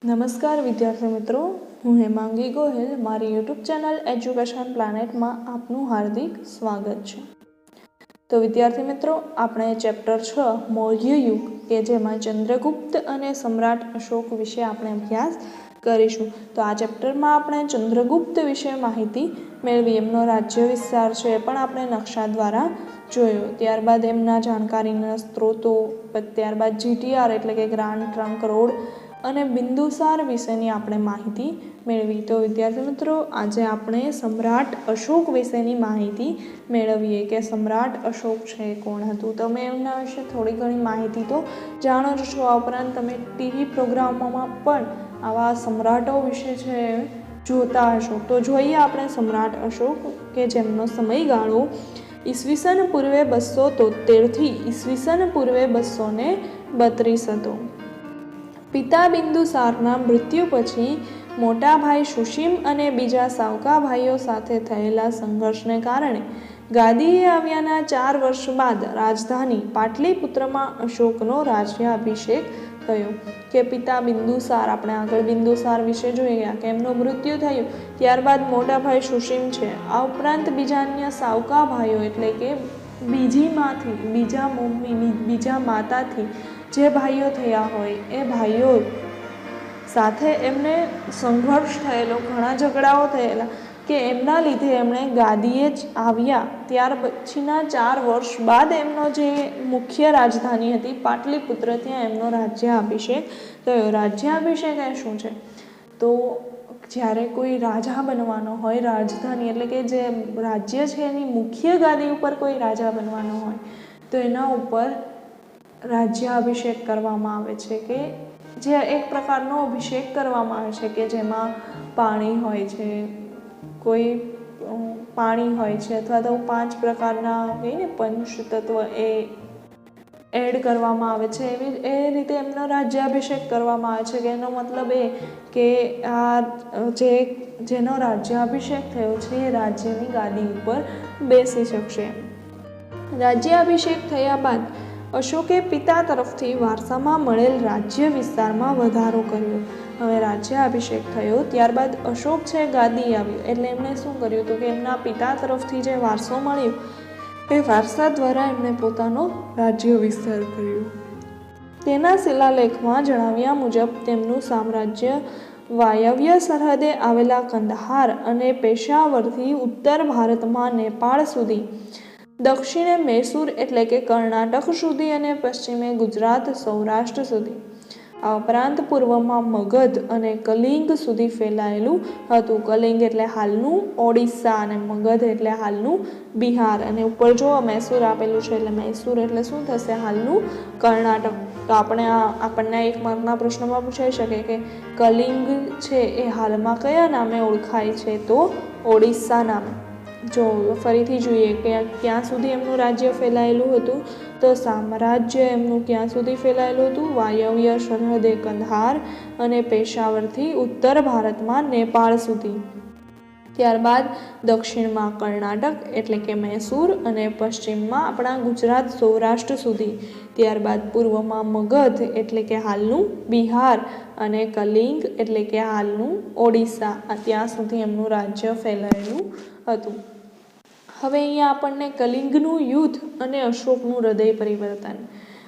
નમસ્કાર વિદ્યાર્થી મિત્રો, હું હેમાંગી ગોહિલ મારી યુટ્યુબ ચેનલ એજ્યુકેશન પ્લાનેટમાં આપનું હાર્દિક સ્વાગત છે। તો વિદ્યાર્થી મિત્રો, આપણે ચેપ્ટર 6 મૌર્ય યુગ કે જેમાં ચંદ્રગુપ્ત અને સમ્રાટ અશોક વિશે આપણે અભ્યાસ કરીશું। તો આ ચેપ્ટરમાં આપણે ચંદ્રગુપ્ત વિશે માહિતી મેળવી, એમનો રાજ્ય વિસ્તાર છે એ પણ આપણે નકશા દ્વારા જોયો। ત્યારબાદ એમના જાણકારીના સ્ત્રોતો, ત્યારબાદ GTR એટલે કે ગ્રાન્ડ ટ્રંક રોડ અને બિંદુસાર વિશેની આપણે માહિતી મેળવી। તો વિદ્યાર્થી મિત્રો, આજે આપણે સમ્રાટ અશોક વિશેની માહિતી મેળવીએ કે સમ્રાટ અશોક છે કોણ હતું। તમે એમના વિશે થોડી ઘણી માહિતી તો જાણો જ છો, આ ઉપરાંત તમે ટીવી પ્રોગ્રામોમાં પણ આવા સમ્રાટો વિશે છે જોતા હશો। તો જોઈએ આપણે સમ્રાટ અશોક કે જેમનો સમયગાળો ઈસવીસન પૂર્વે 273 થી ઈસવીસન પૂર્વે 232 હતો। પિતા બિંદુસારના મૃત્યુ પછી મોટા ભાઈ સુશીમ અને બીજા સાવકા ભાઈઓ સાથે થયેલા સંઘર્ષને કારણે ગાદીએ આવ્યાના 4 વર્ષ બાદ રાજધાની પાટલીપુત્રમાં અશોકનો રાજ્યાભિષેક થયો। કે પિતા બિંદુસાર, આપણે આગળ બિંદુસાર વિશે જોઈ ગયા કે એમનું મૃત્યુ થયું, ત્યારબાદ મોટા ભાઈ સુશીમ છે, આ ઉપરાંત બીજા અન્ય સાવકા ભાઈઓ એટલે કે બીજા માતાથી જે ભાઈઓ થયા હોય એ ભાઈઓ સાથે એમને સંઘર્ષ થયેલો, ઘણા ઝઘડાઓ થયેલા કે એમના લીધે એમણે ગાદીએ જ આવ્યા ત્યાર પછીના 4 વર્ષ બાદ એમનો જે મુખ્ય રાજધાની હતી પાટલીપુત્ર, ત્યાં એમનો રાજ્યાભિષેક થયો। રાજ્યાભિષેક એ શું છે? તો જ્યારે કોઈ રાજા બનવાનો હોય, રાજધાની એટલે કે જે રાજ્ય છે એની મુખ્ય ગાદી ઉપર કોઈ રાજા બનવાનો હોય તો એના ઉપર રાજ્યાભિષેક કરવામાં આવે છે, કે જે એક પ્રકારનો અભિષેક કરવામાં આવે છે કે જેમાં પાણી હોય છે, કોઈ પાણી હોય છે અથવા તો 5 પ્રકારના કહીને પંચ તત્વ એ એડ કરવામાં આવે છે, એ રીતે એમનો રાજ્યાભિષેક કરવામાં આવે છે। કે એનો મતલબ એ કે આ જેનો રાજ્યાભિષેક થયો છે એ રાજ્યની ગાદી ઉપર બેસી શકશે। રાજ્યાભિષેક થયા બાદ અશોકે પિતા તરફથી વારસામાં મળેલ રાજ્ય વિસ્તારમાં વધારો કર્યો। હવે રાજ્યાભિષેક થયો ત્યારબાદ અશોક છે ગાદી આવ્યો એટલે એમણે શું કર્યું હતું કે એમના પિતા તરફથી જે વારસો મળ્યો એ વારસા દ્વારા એમણે પોતાનો રાજ્ય વિસ્તાર કર્યો। તેના શિલાલેખમાં જણાવ્યા મુજબ તેમનું સામ્રાજ્ય વાયવ્ય સરહદે આવેલા કંદહાર અને પેશાવરથી ઉત્તર ભારતમાં નેપાળ સુધી, દક્ષિણે મૈસૂર એટલે કે કર્ણાટક સુધી અને પશ્ચિમે ગુજરાત સૌરાષ્ટ્ર સુધી, આ ઉપરાંત પૂર્વમાં મગધ અને કલિંગ સુધી ફેલાયેલું હતું। કલિંગ એટલે હાલનું ઓડિશા અને મગધ એટલે હાલનું બિહાર, અને ઉપર જો મૈસૂર આપેલું છે એટલે મૈસૂર એટલે શું થશે? હાલનું કર્ણાટક। તો આપણને 1 માર્કના પ્રશ્નમાં પૂછાઈ શકે કે કલિંગ છે એ હાલમાં કયા નામે ઓળખાય છે? તો ઓડિશા નામે। જો ફરીથી જોઈએ કે ક્યાં સુધી એમનું રાજ્ય ફેલાયેલું હતું, તો સામ્રાજ્ય એમનું ક્યાં સુધી ફેલાયેલું હતું? વાયવ્ય સરહદે કંદહાર અને પેશાવરથી ઉત્તર ભારતમાં નેપાળ સુધી, ત્યારબાદ દક્ષિણમાં કર્ણાટક એટલે કે મૈસૂર અને પશ્ચિમમાં આપણા ગુજરાત સૌરાષ્ટ્ર સુધી, ત્યારબાદ પૂર્વમાં મગધ એટલે કે હાલનું બિહાર અને કલિંગ એટલે કે હાલનું ઓડિશા, ત્યાં સુધી એમનું રાજ્ય ફેલાયેલું હતું। હવે અહીંયા આપણને કલિંગનું યુદ્ધ અને અશોકનું હૃદય પરિવર્તન,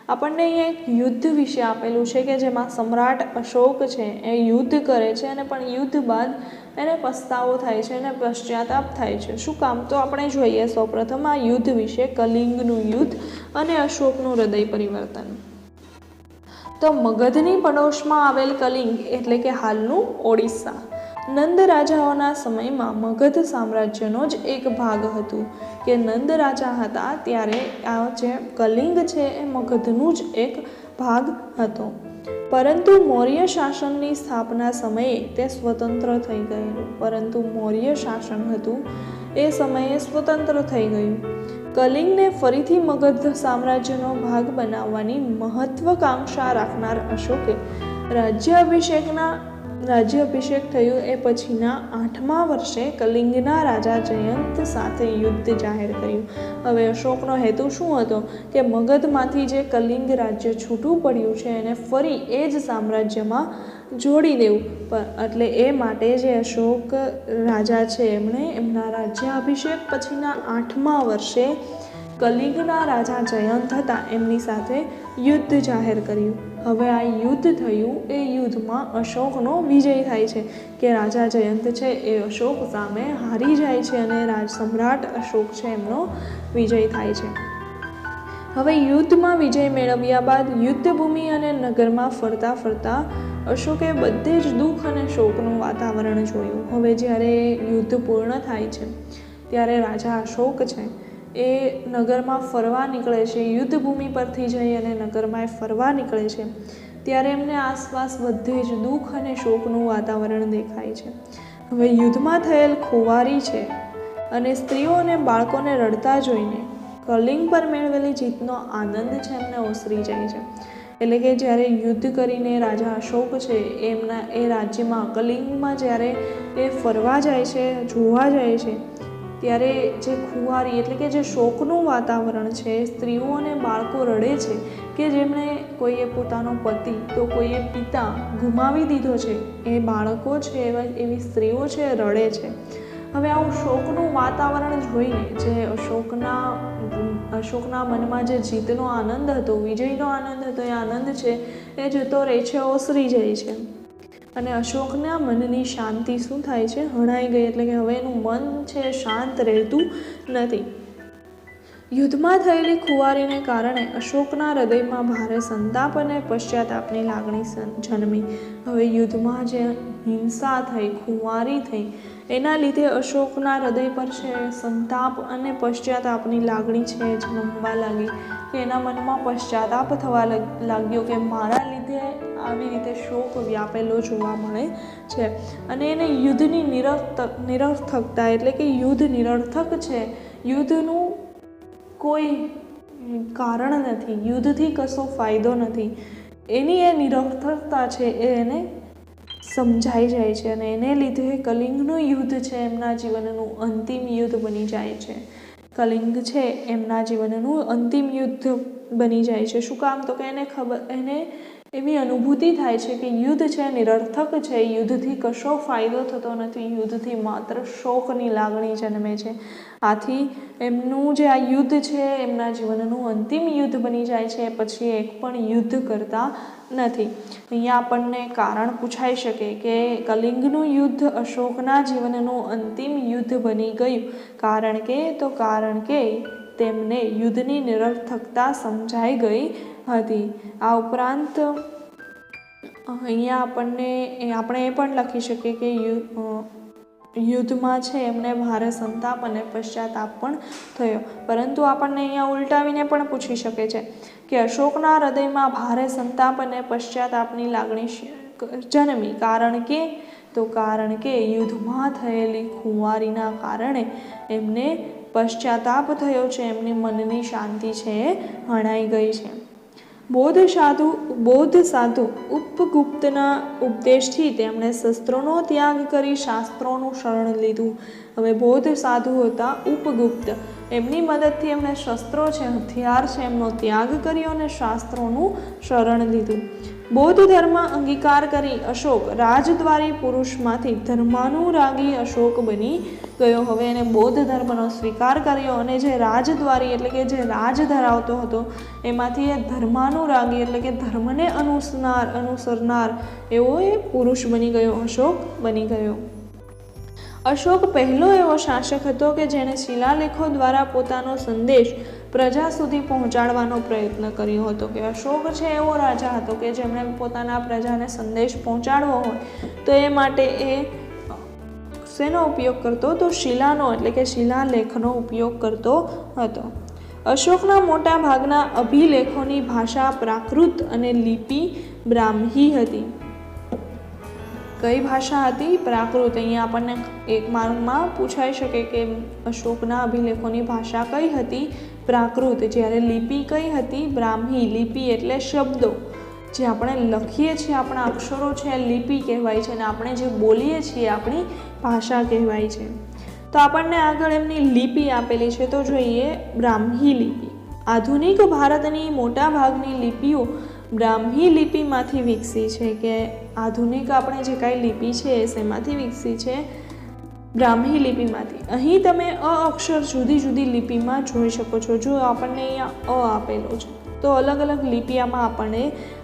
આપણને અહીંયા એક યુદ્ધ વિશે આપેલું છે કે જેમાં સમ્રાટ અશોક છે એ યુદ્ધ કરે છે અને પણ યુદ્ધ બાદ એને પસ્તાવો થાય છે અને પશ્ચાતાપ થાય છે। શું કામ? તો આપણે જોઈએ સૌપ્રથમ આ યુદ્ધ વિશે, કલિંગનું યુદ્ધ અને અશોકનું હૃદય પરિવર્તન। તો મગધની પડોશમાં આવેલ કલિંગ એટલે કે હાલનું ઓડિશા નંદ રાજાઓના સમયમાં મગધ સામ્રાજ્યનો જ એક ભાગ હતું। કે નંદ રાજા હતા ત્યારે આ જે કલિંગ છે એ મગધનું જ એક ભાગ હતો, પરંતુ મૌર્ય શાસનની સ્થાપના સમયે તે સ્વતંત્ર થઈ ગયેલું। પરંતુ મૌર્ય શાસન હતું એ સમયે સ્વતંત્ર થઈ ગયું। કલિંગને ફરીથી મગધ સામ્રાજ્યનો ભાગ બનાવવાની મહત્વાકાંક્ષા રાખનાર અશોકે રાજ્યાભિષેકના રાજ્યાભિષેક થયું એ પછીના 8મા વર્ષે કલિંગના રાજા જયંત સાથે યુદ્ધ જાહેર કર્યું. હવે અશોકનો હેતુ શું હતો કે મગધમાંથી જે કલિંગ રાજ્ય છૂટું પડ્યું છે એને ફરી એ જ સામ્રાજ્યમાં જોડી દેવું. એટલે એ માટે જે અશોક રાજા છે એમણે એમના રાજ્યાભિષેક પછીના 8મા વર્ષે કલિંગના રાજા જયંત હતા એમની સાથે યુદ્ધ જાહેર કર્યું. હવે આ યુદ્ધ થયું એ યુદ્ધમાં અશોકનો વિજય થાય છે કે રાજા જયંત છે એ અશોક સામે હારી જાય છે અને સમ્રાટ અશોક છે એમનો વિજય થાય છે. હવે યુદ્ધમાં વિજય મેળવ્યા બાદ યુદ્ધભૂમિ અને નગરમાં ફરતા ફરતા અશોકે બધે જ દુઃખ અને શોકનું વાતાવરણ જોયું. હવે જ્યારે યુદ્ધ પૂર્ણ થાય છે ત્યારે રાજા અશોક છે એ નગરમાં ફરવા નીકળે છે. યુદ્ધભૂમિ પરથી જઈ અને નગરમાં ફરવા નીકળે છે ત્યારે એમને આસપાસ બધે જ દુઃખ અને શોકનું વાતાવરણ દેખાય છે. હવે યુદ્ધમાં થયેલ ખુવારી છે અને સ્ત્રીઓ અને બાળકોને રડતા જોઈને કલિંગ પર મેળવેલી જીતનો આનંદ છે એમને ઓસરી જાય છે. એટલે કે જ્યારે યુદ્ધ કરીને રાજા અશોક છે એમના એ રાજ્યમાં કલિંગમાં જ્યારે એ ફરવા જાય છે, જોવા જાય છે, ત્યારે જે ખુવારી એટલે કે જે શોકનું વાતાવરણ છે, સ્ત્રીઓ અને બાળકો રડે છે કે જેમણે કોઈએ પોતાનો પતિ તો કોઈએ પિતા ગુમાવી દીધો છે, એ બાળકો છે એવી સ્ત્રીઓ છે રડે છે. હવે આવું શોકનું વાતાવરણ જોઈને જે અશોકના મનમાં જે જીતનો આનંદ હતો, વિજયનો આનંદ હતો, એ આનંદ છે એ જતો રહે છે, ઓસરી જાય છે. અને અશોકના મનની શાંતિ શું થાય છે? હણાઈ ગઈ. એટલે કે હવે એનું મન છે શાંત રહેતું નથી. યુદ્ધમાં થયેલી ખુવારીને કારણે અશોકના હૃદયમાં ભારે સંતાપ અને પશ્ચાતાપની લાગણી જન્મી. હવે યુદ્ધમાં જે હિંસા થઈ, ખુવારી થઈ, એના લીધે અશોકના હૃદય પર છે સંતાપ અને પશ્ચાતાપની લાગણી છે જન્મવા લાગી. કે એના મનમાં પશ્ચાતાપ થવા લાગ્યો કે મારા લીધે આવી રીતે શોક વ્યાપેલો જોવા મળે છે. અને એને યુદ્ધની નિરર્થકતા એટલે કે યુદ્ધ નિરર્થક છે, યુદ્ધનું કોઈ કારણ નથી, યુદ્ધથી કશો ફાયદો નથી, એની એ નિરર્થકતા છે એ એને સમજાઈ જાય છે. અને એને લીધે કલિંગનું યુદ્ધ છે એમના જીવનનું અંતિમ યુદ્ધ બની જાય છે. કલિંગ છે એમના જીવનનું અંતિમ યુદ્ધ બની જાય છે. શું કામ? તો કે એને એવી અનુભૂતિ થાય છે કે યુદ્ધ છે નિરર્થક છે, યુદ્ધથી કશો ફાયદો થતો નથી, યુદ્ધથી માત્ર શોકની લાગણી જન્મે છે. આથી એમનું જે આ યુદ્ધ છે એમના જીવનનું અંતિમ યુદ્ધ બની જાય છે. પછી એક પણ યુદ્ધ કરતા નથી. અહીંયા આપણને કારણ પૂછાઈ શકે કે કલિંગનું યુદ્ધ અશોકના જીવનનું અંતિમ યુદ્ધ બની ગયું કારણ કે તેમને યુદ્ધની નિરર્થકતા સમજાઈ ગઈ હતી. આ ઉપરાંત અહીંયા આપણે એ પણ લખી શકીએ કે યુદ્ધમાં છે એમને ભારે સંતાપ અને પશ્ચાતાપ પણ થયો. પરંતુ આપણને અહીંયા ઉલટાવીને પણ પૂછી શકે છે કે અશોકના હૃદયમાં ભારે સંતાપ અને પશ્ચાતાપની લાગણી જન્મી કારણ કે યુદ્ધમાં થયેલી ખુવારીના કારણે એમને પશ્ચાતાપ થયો છે, એમની મનની શાંતિ છે એ હણાઈ ગઈ છે. બૌદ્ધ સાધુ ઉપગુપ્તના ઉપદેશથી તેમણે શસ્ત્રોનો ત્યાગ કરી શાસ્ત્રોનું શરણ લીધું. હવે બૌદ્ધ સાધુ હતા ઉપગુપ્ત, એમની મદદથી એમણે શસ્ત્રો છે, હથિયાર છે, એમનો ત્યાગ કર્યો અને શાસ્ત્રોનું શરણ લીધું. બૌદ્ધ ધર્મ અંગીકાર કરી અશોક રાજદ્વારી પુરુષમાંથી ધર્માનુરાગી અશોક બની ગયો. હવે એને બૌદ્ધ ધર્મનો સ્વીકાર કર્યો અને જે રાજદ્વારી એટલે કે જે રાજ ધરાવતો હતો એમાંથી એ ધર્માનુરાગી એટલે કે ધર્મને અનુસરનાર એવો એ પુરુષ બની ગયો, અશોક બની ગયો. અશોક પહેલો એવો શાસક હતો કે જેણે શિલાલેખો દ્વારા પોતાનો સંદેશ પ્રજા સુધી પહોંચાડવાનો પ્રયત્ન કર્યો હતો. કે અશોક છે એવો રાજા હતો કે જેમણે પોતાના પ્રજાને સંદેશ પહોંચાડવો હોય તો એ માટે એ શેનો ઉપયોગ કરતો? તો શિલાનો એટલે કે શિલાલેખનો ઉપયોગ કરતો હતો. અશોકના મોટા ભાગના અભિલેખોની ભાષા પ્રાકૃત અને લિપિ બ્રાહ્મી હતી. કઈ ભાષા હતી? પ્રાકૃત. અહીંયા આપણને એક માર્કમાં પૂછાઈ શકે કે અશોકના અભિલેખોની ભાષા કઈ હતી? પ્રાકૃત. જ્યારે લિપિ કઈ હતી? બ્રાહ્મી. લિપિ એટલે શબ્દો જે આપણે લખીએ છીએ, આપણા અક્ષરો છે એ લિપિ કહેવાય છે, અને આપણે જે બોલીએ છીએ આપણી ભાષા કહેવાય છે. તો આપણને આગળ એમની લિપિ આપેલી છે, તો જોઈએ બ્રાહ્મી લિપિ. આધુનિક ભારતની મોટા ભાગની લિપિઓ બ્રાહ્મી લિપિમાંથી વિકસી છે. કે આધુનિક આપણે જે કાંઈ લિપિ છે એ શેમાંથી વિકસી છે? બ્રાહ્મી લિપિમાંથી. અહીં તમે અ અક્ષર જુદી જુદી લિપિમાં જોઈ શકો છો. જો આપણને અહીંયા અ આપેલો છે, તો અલગ અલગ લિપિયામાં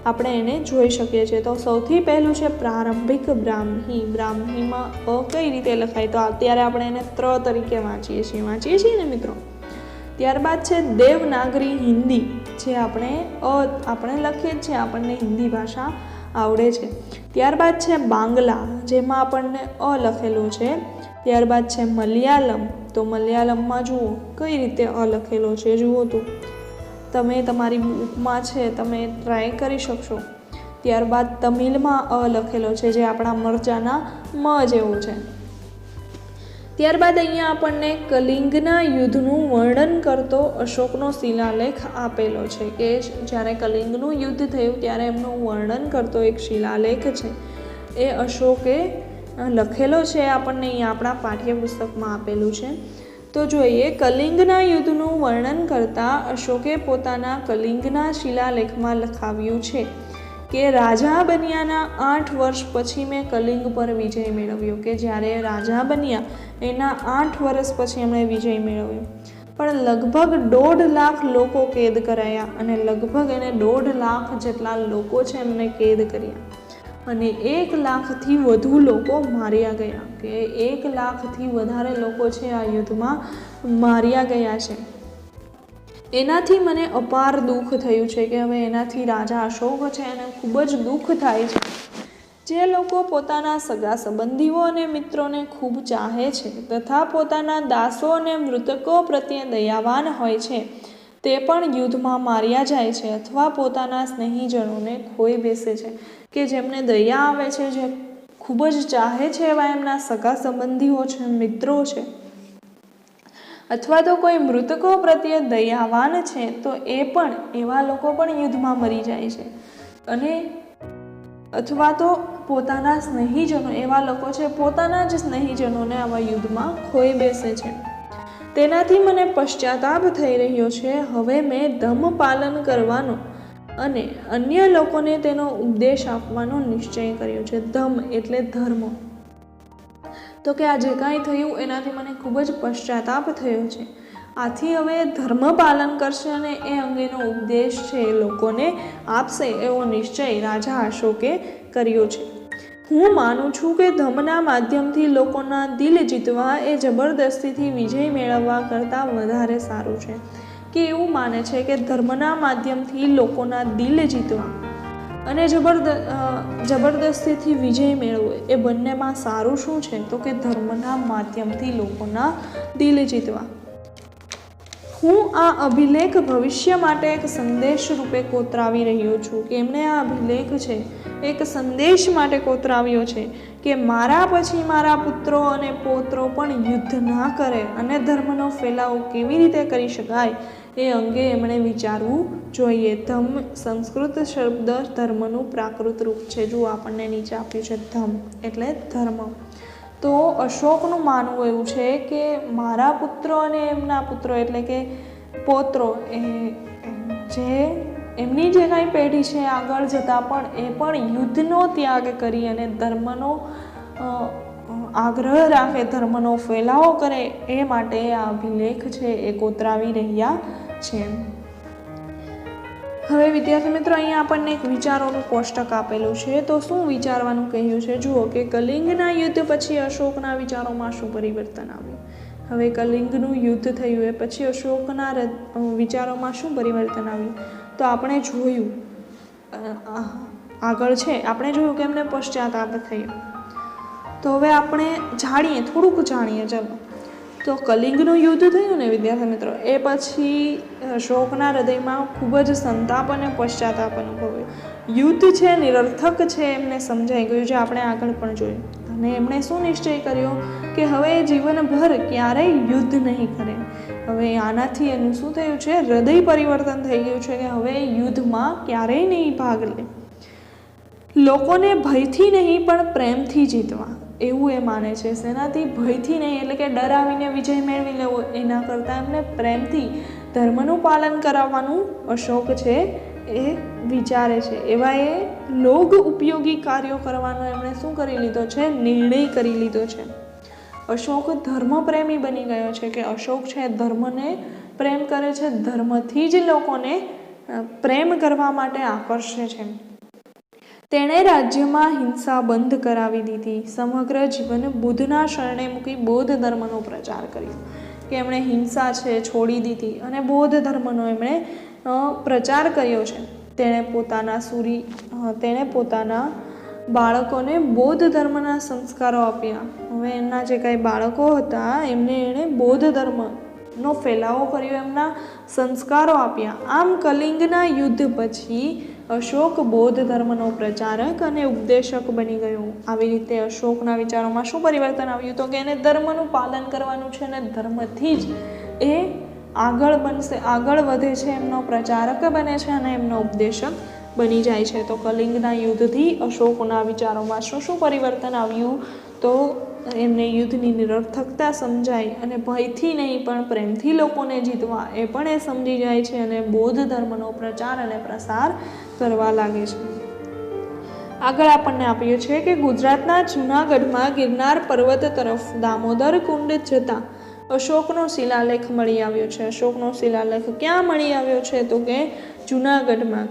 આપણે એને જોઈ શકીએ છીએ. તો સૌથી પહેલું છે પ્રારંભિક બ્રાહ્મી. બ્રાહ્મીમાં અ કઈ રીતે લખાય? તો અત્યારે આપણે એને ત્ર તરીકે વાંચીએ છીએ ને મિત્રો. ત્યારબાદ છે દેવનાગરી હિન્દી, જે આપણે લખીએ છીએ, આપણને હિન્દી ભાષા આવડે છે. ત્યારબાદ છે બાંગ્લા, જેમાં આપણને અ લખેલું છે. ત્યારબાદ છે મલયાલમ. તો મલયાલમમાં જુઓ કઈ રીતે અ લખેલો છે, જુઓ તો તમે તમારી બુકમાં છે, તમે ટ્રાય કરી શકશો. ત્યારબાદ તમિલમાં અ લખેલો છે, જે આપણા મરચાના મ જેવું છે. ત્યારબાદ અહીંયા આપણને કલિંગના યુદ્ધનું વર્ણન કરતો અશોકનો શિલાલેખ આપેલો છે, કે જ્યારે કલિંગનું યુદ્ધ થયું ત્યારે એમનું વર્ણન કરતો એક શિલાલેખ છે, એ અશોકે લખેલો છે. આપણને અહીંયા આપણા પાઠ્યપુસ્તકમાં આપેલું છે. તો જોઈએ, કલિંગના યુદ્ધનું વર્ણન કરતા અશોકે પોતાના કલિંગના શિલાલેખમાં લખાવ્યું છે કે રાજા બન્યાના 8 વર્ષ પછી મેં કલિંગ પર વિજય મેળવ્યો. કે જ્યારે રાજા બન્યા એના 8 વર્ષ પછી એમણે વિજય મેળવ્યો. પણ લગભગ 1.5 લાખ લોકો કેદ કરાયા, અને લગભગ એને 1.5 લાખ જેટલા લોકો છે એમને કેદ કર્યા, અને 1 લાખથી વધુ લોકો માર્યા ગયા. કે 1 લાખથી વધારે લોકો છે આ યુદ્ધમાં માર્યા ગયા છે. એનાથી મને અપાર દુઃખ થયું છે. કે હવે એનાથી રાજા અશોક છે એને ખૂબ જ દુઃખ થાય છે. જે લોકો પોતાના સગા સંબંધીઓ અને મિત્રોને ખૂબ ચાહે છે તથા પોતાના દાસો અને મૃતકો પ્રત્યે દયાવાન હોય છે, તે પણ યુદ્ધમાં માર્યા જાય છે અથવા પોતાના સ્નેહીજનોને ખોઈ બેસે છે. કે જેમને દયા આવે છે, જે ખૂબ જ ચાહે છે એવા એમના સગા સંબંધીઓ છે, મિત્રો છે, અથવા તો કોઈ મૃતકો પ્રત્યે દયાવાન છે, તો એવા લોકો પણ યુદ્ધમાં મરી જાય છે. અને અથવા તો પોતાના સ્નેહીજનો, એવા લોકો છે પોતાના જ સ્નેહીજનોને આવા યુદ્ધમાં ખોઈ બેસે છે. તેનાથી મને પશ્ચાતાપ થઈ રહ્યો છે. હવે મેં ધમ્મ પાલન કરવાનો અને અન્ય લોકોને તેનો ઉપદેશ આપવાનો નિશ્ચય કર્યો છે. ધમ્મ એટલે ધર્મ. તો કે આ જે કાંઈ થયું એનાથી મને ખૂબ જ પશ્ચાતાપ થયો છે. આથી હવે ધર્મ પાલન કરશે અને એ અંગેનો ઉપદેશ છે એ લોકોને આપશે, એવો નિશ્ચય રાજા અશોકે કર્યો છે. હું માનું છું કે ધર્મના માધ્યમથી લોકોના દિલ જીતવા એ જબરદસ્તીથી વિજય મેળવવા કરતાં વધારે સારું છે. કે એવું માને છે કે ધર્મના માધ્યમથી લોકોના દિલ જીતવા અને જબરદસ્તીથી વિજય મેળવવો એ બંનેમાં સારું શું છે? તો કે ધર્મના માધ્યમથી લોકોના દિલ જીતવા. હું આ અભિલેખ ભવિષ્ય માટે એક સંદેશ રૂપે કોતરાવી રહ્યો છું. કે એમણે આ અભિલેખ છે એક સંદેશ માટે કોતરાવ્યો છે કે મારા પછી મારા પુત્રો અને પૌત્રો પણ યુદ્ધ ના કરે અને ધર્મનો ફેલાવો કેવી રીતે કરી શકાય એ અંગે એમણે વિચારવું જોઈએ. ધમ્મ સંસ્કૃત શબ્દ ધર્મનું પ્રાકૃત રૂપ છે. જો આપણને નીચે આપ્યું છે ધમ્મ એટલે ધર્મ. તો અશોકનું માનવું એવું છે કે મારા પુત્રો અને એમના પુત્રો એટલે કે પૌત્રો એમની જે કાંઈ પેઢી છે આગળ જતાં પણ એ પણ યુદ્ધનો ત્યાગ કરી અને ધર્મનો આગ્રહ રાખે, ધર્મનો ફેલાવો કરે, એ માટે આ અભિલેખ છે એ કોતરાવી રહ્યા છે. હવે વિદ્યાર્થી મિત્રો, અહીંયા આપણને એક વિચારોનું કોષ્ટક આપેલું છે. તો શું વિચારવાનું કહ્યું છે? જુઓ કે કલિંગના યુદ્ધ પછી અશોકના વિચારોમાં શું પરિવર્તન આવ્યું. હવે કલિંગનું યુદ્ધ થયું એ પછી અશોકના વિચારોમાં શું પરિવર્તન આવ્યું? તો આપણે જોયું આગળ છે, આપણે જોયું કે એમને પશ્ચાતાપ થયો. તો હવે આપણે થોડુંક જાણીએ. ચલો, તો કલિંગનું યુદ્ધ થયું ને વિદ્યાર્થી મિત્રો, એ પછી અશોકના હૃદયમાં ખૂબ જ સંતાપ અને પશ્ચાતાપ અનુભવ્યો. યુદ્ધ છે નિરર્થક છે એમને સમજાઈ ગયું, જે આપણે આગળ પણ જોયું. અને એમણે શું નિશ્ચય કર્યો કે હવે જીવનભર ક્યારેય યુદ્ધ નહીં કરે. હવે આનાથી એનું શું થયું છે? હૃદય પરિવર્તન થઈ ગયું છે કે હવે યુદ્ધમાં ક્યારેય નહીં ભાગ લે. લોકોને ભયથી નહીં પણ પ્રેમથી જીતવા, એવું એ માને છે. શેનાથી? ભયથી નહીં, એટલે કે ડરાવીને વિજય મેળવી લેવો, એના કરતાં એમને પ્રેમથી ધર્મનું પાલન કરાવવાનું અશોક છે એ વિચારે છે. એવા એ લોક ઉપયોગી કાર્યો કરવાનો એમણે શું કરી લીધો છે? નિર્ણય કરી લીધો છે. અશોક ધર્મપ્રેમી બની ગયો છે, કે અશોક છે ધર્મને પ્રેમ કરે છે, ધર્મથી જ લોકોને પ્રેમ કરવા માટે આકર્ષે છે. તેણે રાજ્યમાં હિંસા બંધ કરાવી દીધી. સમગ્ર જીવન બુદ્ધના શરણે મૂકી બૌદ્ધ ધર્મનો પ્રચાર કર્યો, કે એમણે હિંસા છે છોડી દીધી અને બૌદ્ધ ધર્મનો એમણે પ્રચાર કર્યો છે. તેણે પોતાના બાળકોને બૌદ્ધ ધર્મના સંસ્કારો આપ્યા. હવે એમના જે કાંઈ બાળકો હતા એણે બૌદ્ધ ધર્મનો ફેલાવો કર્યો, એમના સંસ્કારો આપ્યા. આમ કલિંગના યુદ્ધ પછી અશોક બૌદ્ધ ધર્મનો પ્રચારક અને ઉપદેશક બની ગયો. આવી રીતે અશોકના વિચારોમાં શું પરિવર્તન આવ્યું? તો કે એને ધર્મનું પાલન કરવાનું છે અને ધર્મથી જ એ આગળ વધે છે, એમનો પ્રચારક બને છે અને એમનો ઉપદેશક બની જાય છે. તો કલિંગના યુદ્ધથી અશોકના વિચારોમાં શું પરિવર્તન આવ્યું? તો એમને યુદ્ધની નિરર્થકતા સમજાય અને ભયથી નહીં પણ પ્રેમથી લોકોને જીતવા એ પણ એ સમજી જાય છે અને બૌદ્ધ ધર્મનો પ્રચાર અને પ્રસાર કરવા લાગે છે. આગળ આપણને આપ્યું છે કે ગુજરાતના જૂનાગઢમાં ગિરનાર પર્વત તરફ દામોદર કુંડ જતા અશોકનો શિલાલેખ મળી આવ્યો છે. અશોકનો શિલાલેખ ક્યાં મળી આવ્યો છે? તો કે જૂનાગઢમાં.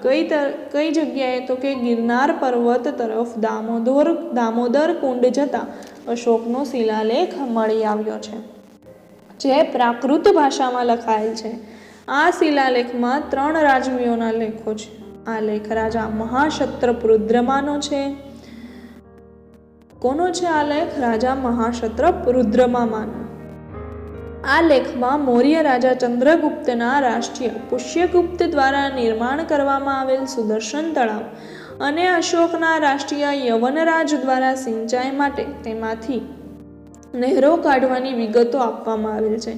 કઈ જગ્યાએ? તો કે ગિરનાર પર્વત તરફ દામોદર કુંડ જતા અશોકનો શિલાલેખ મળી આવ્યો છે, જે પ્રાકૃત ભાષામાં લખાયેલ છે. આ શિલાલેખમાં 3 રાજવીઓના લેખો છે. આ લેખ રાજા મહાક્ષત્રપ રુદ્રમાનો છે. કોનો છે આ લેખ? રાજા મહાક્ષત્રપ રુદ્રમાનો. આ લેખમાં મૌર્ય રાજા ચંદ્રગુપ્તના રાષ્ટ્રીય પુષ્યગુપ્ત દ્વારા નિર્માણ કરવામાં આવેલ સુદર્શન તળાવ અને અશોકના રાષ્ટ્રીય યવનરાજ દ્વારા સિંચાઈ માટે તેમાંથી નહેરો કાઢવાની વિગતો આપવામાં આવેલ છે.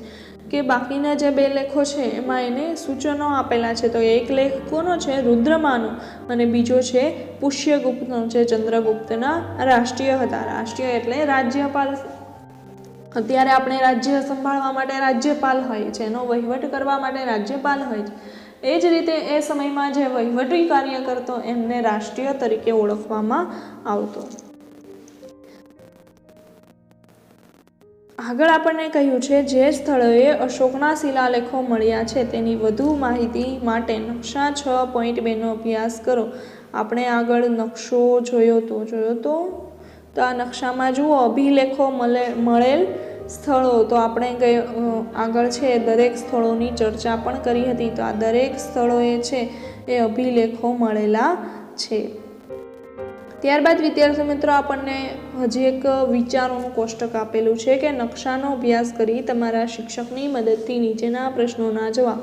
કે બાકીના જે 2 લેખો છે એમાં એને સૂચનો આપેલા છે. તો એક લેખ કોનો છે? રુદ્રમાનો, અને બીજો છે પુષ્યગુપ્તનો, જે ચંદ્રગુપ્તના રાષ્ટ્રીય હતા. રાષ્ટ્રીય એટલે રાજ્યપાલ. અત્યારે આપણે રાજ્ય સંભાળવા માટે રાજ્યપાલ હોય છે, એનો વહીવટ કરવા માટે રાજ્યપાલ હોય છે. એ જ રીતે એ સમયમાં જે વહીવટી કાર્ય કરતો એમને રાષ્ટ્રીય તરીકે ઓળખવામાં આવતો. આગળ આપણને કહ્યું છે જે સ્થળોએ અશોકના શિલાલેખો મળ્યા છે તેની વધુ માહિતી માટે નકશા 6.2નો અભ્યાસ કરો. આપણે આગળ નકશો જોયો તો આ નકશામાં જુઓ અભિલેખો મળેલ સ્થળો. તો આપણે આગળ છે દરેક સ્થળોની ચર્ચા પણ કરી હતી. તો આ દરેક સ્થળોએ છે એ અભિલેખો મળેલા છે. ત્યારબાદ વિદ્યાર્થી મિત્રો આપણને હજી એક વિચારોનું કોષ્ટક આપેલું છે કે નકશાનો અભ્યાસ કરી તમારા શિક્ષકની મદદથી નીચેના પ્રશ્નોના જવાબ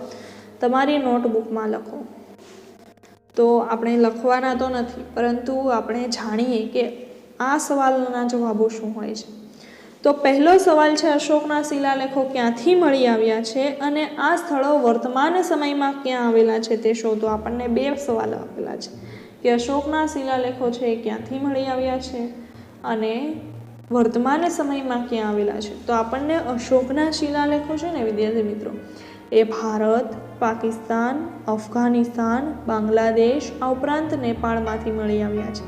તમારી નોટબુકમાં લખો. તો આપણે લખવાના તો નથી, પરંતુ આપણે જાણીએ કે આ સવાલના જવાબો શું હોય છે. તો પહેલો સવાલ છે અશોકના શિલાલેખો ક્યાંથી મળી આવ્યા છે અને આ સ્થળો વર્તમાન સમયમાં ક્યાં આવેલા છે તે શોધો. આપણને 2 સવાલો આપેલા છે કે અશોકના શિલાલેખો છે એ ક્યાંથી મળી આવ્યા છે અને વર્તમાન સમયમાં ક્યાં આવેલા છે. તો આપણને અશોકના શિલાલેખો છે ને વિદ્યાર્થી મિત્રો એ ભારત, પાકિસ્તાન, અફઘાનિસ્તાન, બાંગ્લાદેશ આ ઉપરાંત નેપાળમાંથી મળી આવ્યા છે.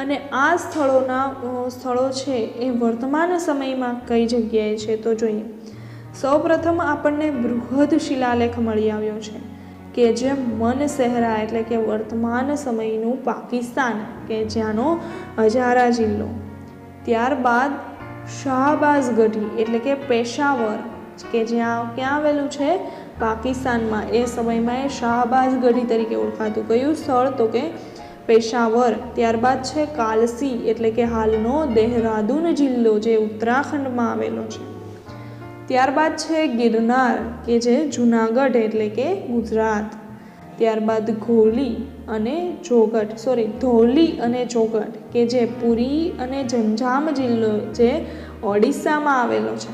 અને આ સ્થળો છે એ વર્તમાન સમયમાં કઈ જગ્યાએ છે તો જોઈએ. સૌપ્રથમ આપણને બૃહદ શિલાલેખ મળી આવ્યો છે કે જે મનસેહરા એટલે કે વર્તમાન સમયનું પાકિસ્તાન કે જ્યાંનો હજારા જિલ્લો. ત્યારબાદ શાહબાઝગઢી એટલે કે પેશાવર કે જ્યાં ક્યાં આવેલું છે પાકિસ્તાનમાં. એ સમયમાં એ શાહબાઝગઢી તરીકે ઓળખાતું. કયું સ્થળ? તો કે પેશાવર. ત્યારબાદ છે કાલસી એટલે કે હાલનો દેહરાદૂન જિલ્લો જે ઉત્તરાખંડમાં આવેલો છે. ત્યારબાદ છે ગિરનાર કે જે જૂનાગઢ એટલે કે ગુજરાત. ત્યારબાદ ધોલી અને ચોગઠ કે જે પુરી અને ઝંઝામ જિલ્લો જે ઓડિશામાં આવેલો છે.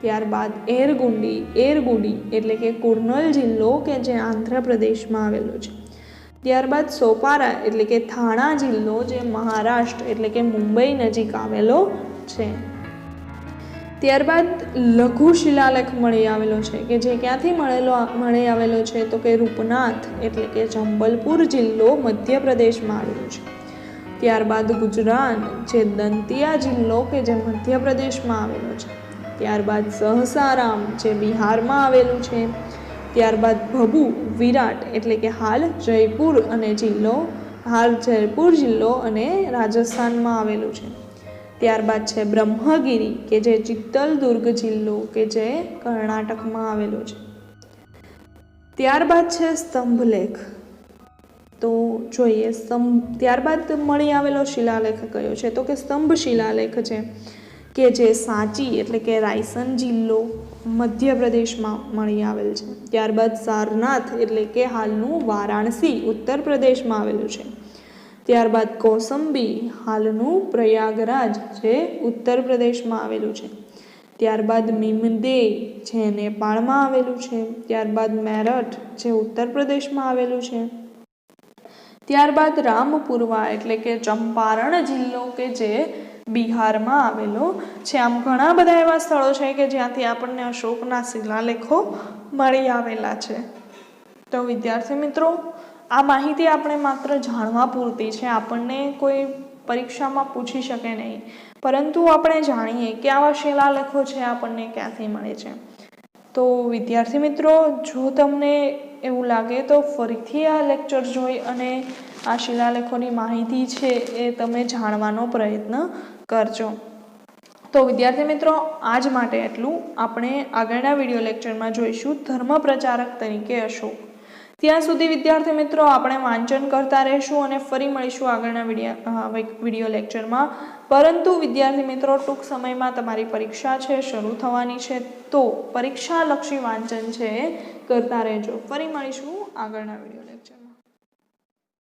ત્યારબાદ એરગુડી એટલે કે કુર્નલ જિલ્લો કે જે આંધ્રપ્રદેશમાં આવેલો છે. ત્યારબાદ સોપારા એટલે કે થાણા જિલ્લો જે મહારાષ્ટ્ર એટલે કે મુંબઈ નજીક આવેલો છે. ત્યારબાદ લઘુ શિલાલેખ મળી આવેલો છે કે જે ક્યાંથી મળી આવેલો છે તો કે રૂપનાથ એટલે કે જંબલપુર જિલ્લો મધ્યપ્રદેશમાં આવેલો છે. ત્યારબાદ ગુજરાત જે દંતિયા જિલ્લો કે જે મધ્યપ્રદેશમાં આવેલો છે. ત્યારબાદ સહસારામ જે બિહારમાં આવેલું છે. ત્યારબાદ ભભુ વિરાટ એટલે કે હાલ જયપુર જિલ્લો અને રાજસ્થાનમાં આવેલું છે. ત્યારબાદ છે બ્રહ્મગીરી કે જે ચિત્તલદુર્ગ જિલ્લો કે જે કર્ણાટકમાં આવેલો છે. ત્યારબાદ છે સ્તંભલેખ. તો જોઈએ ત્યારબાદ મળી આવેલો શિલાલેખ કયો છે તો કે સ્તંભ શિલાલેખ છે કે જે સાંચી એટલે કે રાયસન જિલ્લો મધ્યપ્રદેશમાં મળી આવેલ છે. ત્યારબાદ સારનાથ એટલે કે હાલનું વારાણસી ઉત્તર પ્રદેશમાં આવેલું છે. ત્યારબાદ કૌસંબી હાલનું પ્રયાગરાજ જે ઉત્તર પ્રદેશમાં આવેલું છે. ત્યારબાદ મીમદે જે નેપાળમાં આવેલું છે. ત્યારબાદ મેરઠ જે ઉત્તર પ્રદેશમાં આવેલું છે. ત્યારબાદ રામપુરવા એટલે કે ચંપારણ જિલ્લો કે જે બિહારમાં આવેલો છે. આમ ઘણા બધા એવા સ્થળો છે કે જ્યાંથી આપણને અશોકના શિલાલેખો મળી આવેલા છે. તો વિદ્યાર્થી મિત્રો, આ માહિતી આપણે માત્ર જાણવા પૂરતી છે, આપણને કોઈ પરીક્ષામાં પૂછી શકે નહીં, પરંતુ આપણે જાણીએ કે આવા શિલાલેખો છે આપણને ક્યાંથી મળે છે. તો વિદ્યાર્થી મિત્રો, જો તમને એવું લાગે તો ફરીથી આ લેક્ચર જોઈ અને આ શિલાલેખોની માહિતી છે એ તમે જાણવાનો પ્રયત્ન કરજો. તો વિદ્યાર્થી મિત્રો, આજ માટે એટલું. આપણે આગળના વિડીયો લેક્ચરમાં જોઈશું ધર્મ પ્રચારક તરીકે અશોક. ત્યાં સુધી વિદ્યાર્થી મિત્રો આપણે વાંચન કરતા રહીશું અને ફરી મળીશું આગળના વિડીયો લેક્ચરમાં. પરંતુ વિદ્યાર્થી મિત્રો, ટૂંક સમયમાં તમારી પરીક્ષા છે શરૂ થવાની છે, તો પરીક્ષાલક્ષી વાંચન છે એ કરતા રહેજો. ફરી મળીશું આગળના વિડીયો લેક્ચરમાં.